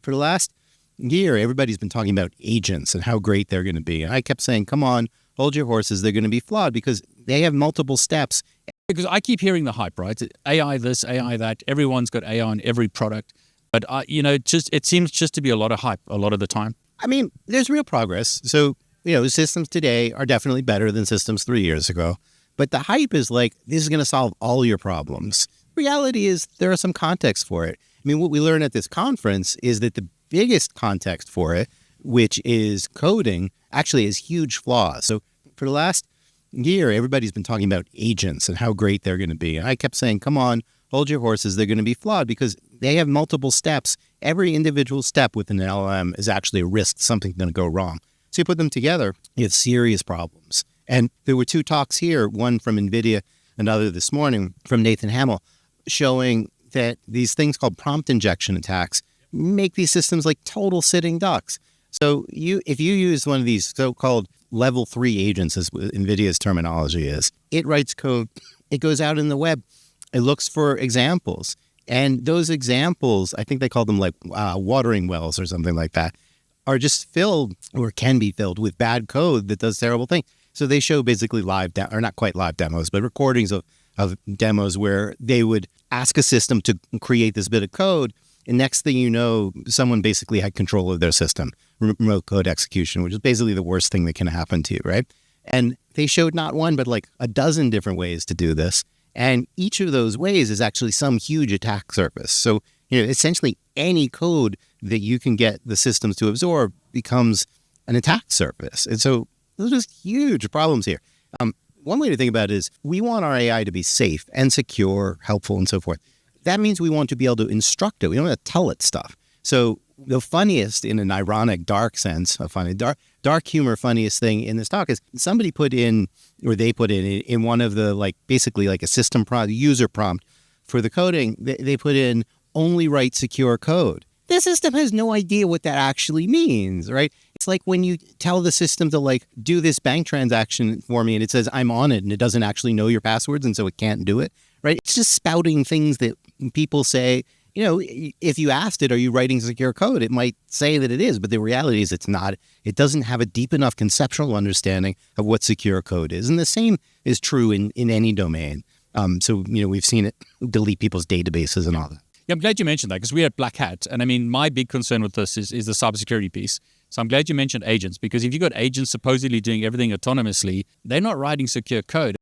For the last year, everybody's been talking about agents and how great they're going to be. And I kept saying, come on, hold your horses. They're going to be flawed because they have multiple steps. Because I keep hearing the hype, right? AI this, AI that. Everyone's got AI on every product. But, it seems just to be a lot of hype a lot of the time. I mean, there's real progress. So, systems today are definitely better than systems 3 years ago. But the hype is like, this is going to solve all your problems. Reality is there are some context for it. I mean, what we learned at this conference is that the biggest context for it, which is coding, actually has huge flaws. So for the last year, everybody's been talking about agents and how great they're going to be. And I kept saying, come on, hold your horses. They're going to be flawed because they have multiple steps. Every individual step with an LLM is actually a risk something's going to go wrong. So you put them together, you have serious problems. And there were two talks here, one from NVIDIA, another this morning from Nathan Hamill, showing that these things called prompt injection attacks make these systems like total sitting ducks. So if you use one of these so-called level 3 agents, as NVIDIA's terminology is, it writes code, it goes out in the web, it looks for examples. And those examples, I think they call them like watering wells or something like that, are just filled or can be filled with bad code that does terrible things. So they show basically or not quite live demos, but recordings of demos where they would ask a system to create this bit of code. And next thing you know, someone basically had control of their system, remote code execution, which is basically the worst thing that can happen to you, right? And they showed not one, but like a dozen different ways to do this. And each of those ways is actually some huge attack surface. So, essentially any code that you can get the systems to absorb becomes an attack surface. And so those are just huge problems here. One way to think about it is we want our AI to be safe and secure, helpful, and so forth. That means we want to be able to instruct it. We don't want to tell it stuff. So the funniest, in an ironic, dark sense, a funny, dark humor, funniest thing in this talk is somebody put in one of the, basically like a system prompt, user prompt for the coding, they put in only write secure code. The system has no idea what that actually means, right? It's like when you tell the system to do this bank transaction for me and it says I'm on it and it doesn't actually know your passwords and so it can't do it, right? It's just spouting things that people say, if you asked it, are you writing secure code? It might say that it is, but the reality is it's not. It doesn't have a deep enough conceptual understanding of what secure code is. And the same is true in any domain. So we've seen it delete people's databases and all that. Yeah, I'm glad you mentioned that because we had Black Hat. And I mean, my big concern with this is the cybersecurity piece. So I'm glad you mentioned agents because if you've got agents supposedly doing everything autonomously, they're not writing secure code.